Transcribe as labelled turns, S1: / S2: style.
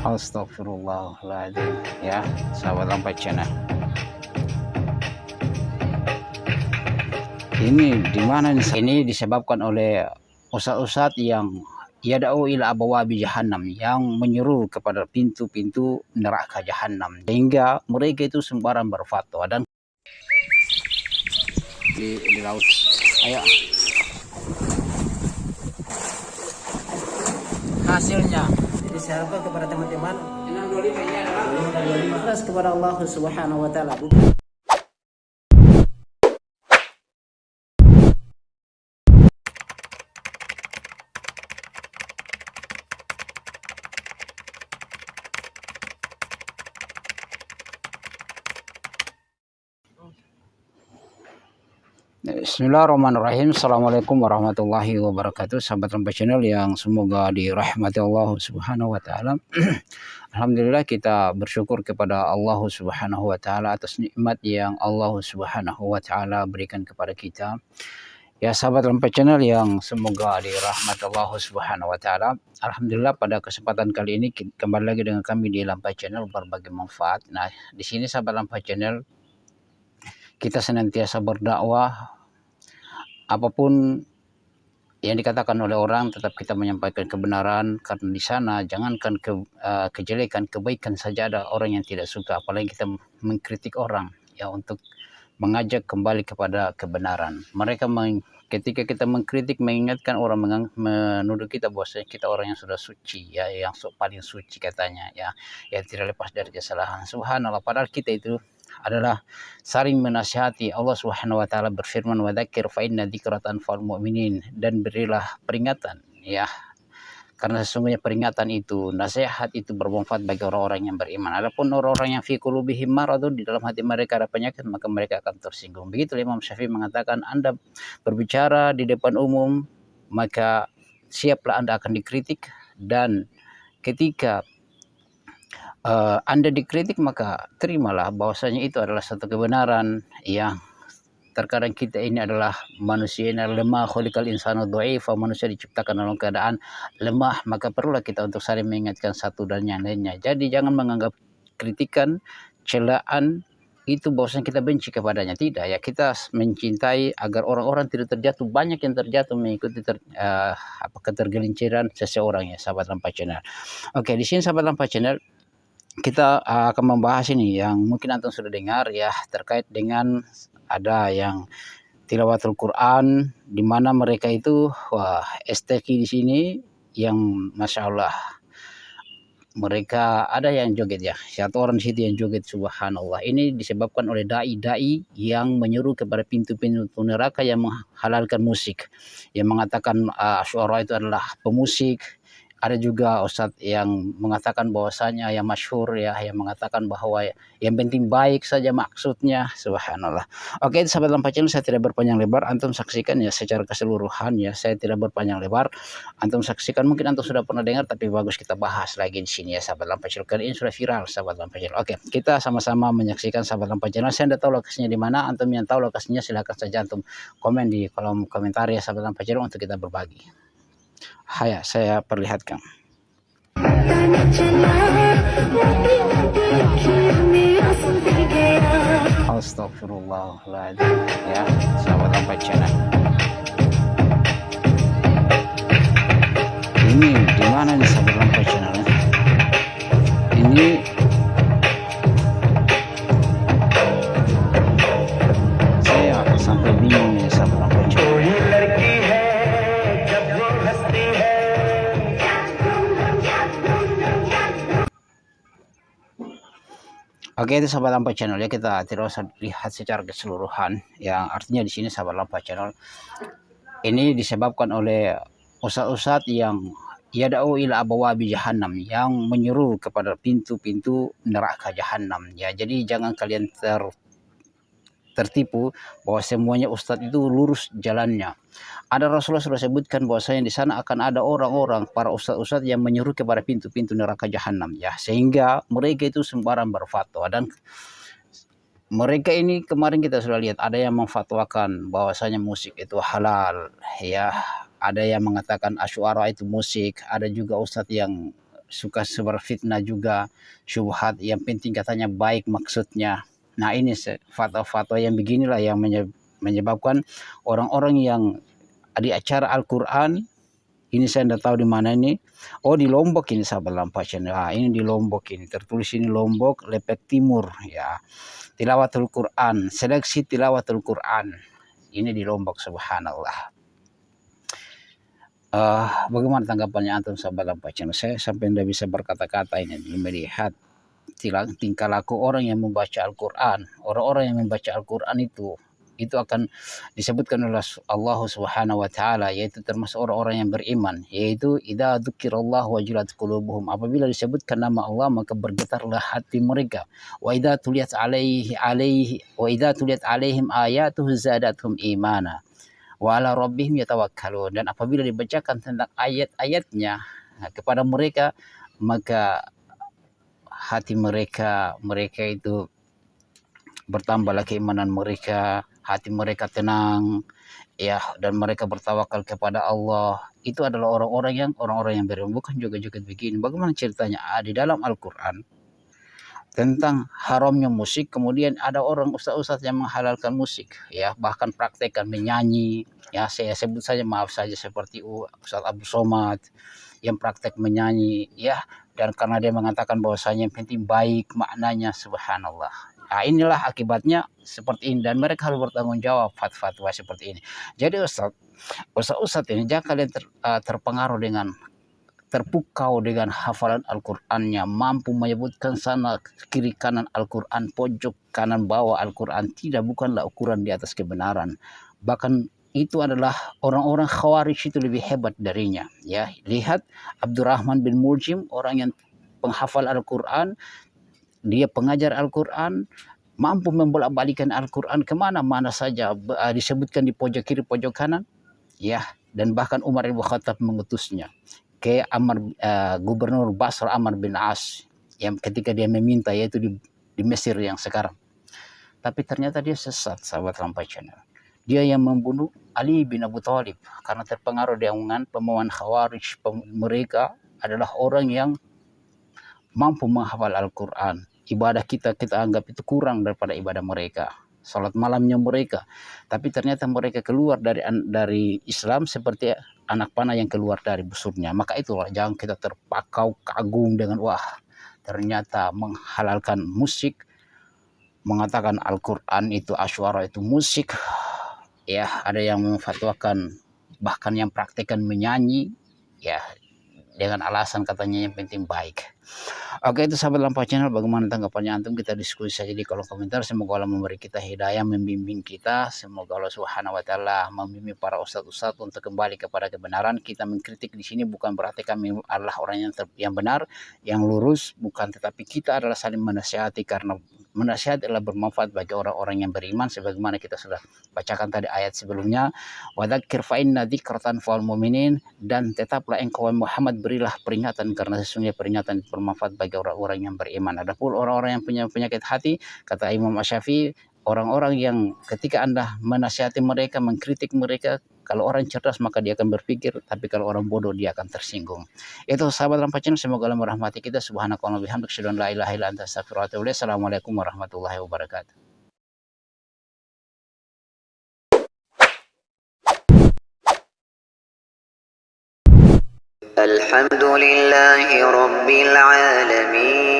S1: Astagfirullahaladzim. Ya, sahabat Lampai Channel. Ini dimana nih? Ini disebabkan oleh ustadz-ustadz yang yada'u ila abawabi jahannam, yang menyeru kepada pintu-pintu neraka jahannam, sehingga mereka itu sembarang berfatwa dan di laut. Ayo. Hasilnya
S2: disarankan kepada teman-teman 625 ini adalah ikhlas kepada Allah Subhanahu wa taala.
S1: Bismillahirrahmanirrahim. Assalamualaikum warahmatullahi wabarakatuh. Sahabat Lampai Channel yang semoga dirahmati Allah Subhanahu wa taala. Alhamdulillah, kita bersyukur kepada Allah Subhanahu wa taala atas nikmat yang Allah Subhanahu wa taala berikan kepada kita. Ya, sahabat Lampai Channel yang semoga dirahmati Allah Subhanahu wa taala. Alhamdulillah, pada kesempatan kali ini kembali lagi dengan kami di Lampai Channel berbagi manfaat. Nah, di sini sahabat Lampai Channel kita senantiasa berdakwah, apapun yang dikatakan oleh orang tetap kita menyampaikan kebenaran, karena di sana jangankan kejelekan, kebaikan saja ada orang yang tidak suka, apalagi kita mengkritik orang ya, untuk mengajak kembali kepada kebenaran. Mereka ketika kita mengkritik, mengingatkan orang, menuduh kita bahwa kita orang yang sudah suci ya, yang paling suci katanya ya, yang tidak lepas dari kesalahan. Subhanallah, padahal kita itu adalah saling menasihati. Allah Subhanahu wa taala berfirman, wa dzakir fa inna dzikra tanfa'ul mu'minin, dan berilah peringatan ya, karena sesungguhnya peringatan itu, nasihat itu bermanfaat bagi orang-orang yang beriman. Adapun orang-orang yang fi qulubihim maradun, di dalam hati mereka ada penyakit, maka mereka akan tersinggung. Begitu Imam Syafi'i mengatakan, Anda berbicara di depan umum, maka siaplah Anda akan dikritik, dan ketika Anda dikritik, maka terimalah bahwasanya itu adalah satu kebenaran yang terkadang kita ini adalah manusia yang lemah, khuliqal insanu dha'ifa, manusia diciptakan dalam keadaan lemah, maka perlulah kita untuk saling mengingatkan satu dan yang lainnya. Jadi jangan menganggap kritikan, celaan itu bahwasanya kita benci kepadanya. Tidak ya, kita mencintai agar orang-orang tidak terjatuh. Banyak yang terjatuh mengikuti ketergelinciran seseorang ya, sahabat Lampai Channel. Oke, di sini sahabat Lampai Channel kita akan membahas ini yang mungkin antum sudah dengar ya, terkait dengan ada yang tilawatul Quran, di mana mereka itu STQ di sini yang masya Allah, mereka ada yang joget ya, satu orang di situ yang joget. Subhanallah, ini disebabkan oleh dai-dai yang menyuruh kepada pintu-pintu neraka, yang menghalalkan musik, yang mengatakan syuara itu adalah pemusik. Ada juga ustadz yang mengatakan bahwasanya, yang masyhur ya, yang mengatakan bahwa yang penting baik saja maksudnya. Subhanallah. Oke, sahabat Lampai Channel, saya tidak berpanjang lebar, antum saksikan ya secara keseluruhan ya, saya tidak berpanjang lebar, antum saksikan. Mungkin antum sudah pernah dengar, tapi bagus kita bahas lagi di sini ya, sahabat Lampai Channel. Kali ini sudah viral sahabat Lampai Channel. Oke, kita sama-sama menyaksikan sahabat Lampai Channel. Saya tidak tahu lokasinya di mana, antum yang tahu lokasinya silahkan saja antum komen di kolom komentar ya, sahabat Lampai Channel, untuk kita berbagi. Haya, saya perlihatkan. Astagfirullahaladzim. Ya, sahabat Lampai Channel. Ini dimana nih sahabat Lampai Channel? Ini saya sampai bingung ya, sahabat Lampai Channel. Oke, itu sahabat Lampai Channel ya, kita tidak usah lihat secara keseluruhan. Yang artinya di sini sahabat Lampai Channel ini disebabkan oleh ustadz-ustadz yang yada'u ila abawabi jahannam, yang menyeru kepada pintu-pintu neraka jahannam ya. Jadi jangan kalian tertipu bahwa semuanya ustadz itu lurus jalannya. Ada Rasulullah sudah sebutkan bahwasanya di sana akan ada orang-orang, para ustadz-ustadz yang menyuruh kepada pintu-pintu neraka jahanam ya, sehingga mereka itu sembarang berfatwa. Dan mereka ini kemarin kita sudah lihat, ada yang memfatwakan bahwasanya musik itu halal ya, ada yang mengatakan asyuara itu musik, ada juga ustadz yang suka sebar fitnah juga, syubhat, yang penting katanya baik maksudnya. Nah ini fatwa-fatwa yang beginilah yang menyebabkan orang-orang yang di acara Al-Quran, ini saya tidak tahu di mana ini. Oh di Lombok ini sahabat Lampasien. Nah, ini di Lombok ini tertulis ini Lombok, Lepek Timur ya. Tilawatul Quran, seleksi tilawatul Quran. Ini di Lombok, subhanallah. Bagaimana tanggapannya antum sahabat Lampasien? Saya sampai tidak bisa berkata-kata ini melihat tingkah laku orang yang membaca Al-Quran. Orang-orang yang membaca Al-Quran itu akan disebutkan oleh Allah Subhanahu wa taala, yaitu termasuk orang-orang yang beriman, yaitu idza dzukirallahu wajilat qulubuhum, apabila disebutkan nama Allah maka bergetarlah hati mereka, wa idza tuliyat alaihim ayatuhu zadatuhum imana wa ala rabbihim yatawakkalun, dan apabila dibacakan tentang ayat-ayatnya kepada mereka maka hati mereka itu bertambahlah keimanan mereka, hati mereka tenang ya, dan mereka bertawakal kepada Allah. Itu adalah orang-orang yang beriman. Bukan juga begini. Bagaimana ceritanya di dalam Al-Quran tentang haramnya musik, kemudian ada orang ustaz-ustaz yang menghalalkan musik ya, bahkan praktekkan menyanyi ya. Saya sebut saja, maaf saja, seperti Ustaz Abu Somad yang praktek menyanyi ya, dan karena dia mengatakan bahwasanya yang penting baik maknanya, subhanallah. Nah, inilah akibatnya seperti ini, dan mereka harus bertanggung jawab fatwa seperti ini. Jadi Ustaz ini jangan kalian terpengaruh dengan, terpukau dengan hafalan Al-Qur'annya, mampu menyebutkan sana kiri kanan Al-Qur'an, pojok kanan bawah Al-Qur'an. Tidak, bukanlah ukuran di atas kebenaran. Bahkan itu adalah orang-orang Khawarij itu lebih hebat darinya ya. Lihat Abdurrahman bin Muljim, orang yang penghafal Al-Qur'an, dia pengajar Al-Quran, mampu membolak-balikan Al-Quran kemana-mana saja, disebutkan di pojok kiri, pojok kanan, ya. Dan bahkan Umar bin Khattab mengutusnya ke Gubernur Basra Amr bin As, yang ketika dia meminta, yaitu di Mesir yang sekarang. Tapi ternyata dia sesat, sahabat Rampai Channel. Dia yang membunuh Ali bin Abu Thalib karena terpengaruh dengan pemahaman Khawarij. Mereka adalah orang yang mampu menghafal Al-Quran. Ibadah kita anggap itu kurang daripada ibadah mereka, salat malamnya mereka, tapi ternyata mereka keluar dari Islam seperti anak panah yang keluar dari busurnya. Maka itulah, jangan kita terpakau kagum dengan wah ternyata menghalalkan musik, mengatakan Al-Quran itu asyara, itu musik ya. Ada yang memfatwakan, bahkan yang praktekkan menyanyi ya, dengan alasan katanya yang penting baik. Oke, itu sahabat Lampau Channel, bagaimana tanggapannya antum? Kita diskusi saja di kolom komentar. Semoga Allah memberi kita hidayah, membimbing kita. Semoga Allah Subhanahu wa taala membimbing para ustadz untuk kembali kepada kebenaran. Kita mengkritik di sini bukan berarti kami adalah orang yang benar, yang lurus, bukan, tetapi kita adalah saling menasihati, karena menasihati adalah bermanfaat bagi orang-orang yang beriman, sebagaimana kita sudah bacakan tadi ayat sebelumnya. Wa dzakir fa inna dzikratan fal mu'minin, dan tetaplah engkau Muhammad berilah peringatan, karena sesungguhnya peringatan bermanfaat bagi orang-orang yang beriman. Adapun orang-orang yang punya penyakit hati, kata Imam Asy-Syafi'i, orang-orang yang ketika Anda menasihati mereka, mengkritik mereka, kalau orang cerdas maka dia akan berpikir, tapi kalau orang bodoh dia akan tersinggung. Itu sahabat Rampai Channel, semoga Allah merahmati kita. Subhanakallahumma wa bihamdika, asyhadu an la ilaha illa anta, astaghfiruka wa atubu ilaik. Assalamualaikum warahmatullahi wabarakatuh.
S3: الحمد لله رب العالمين.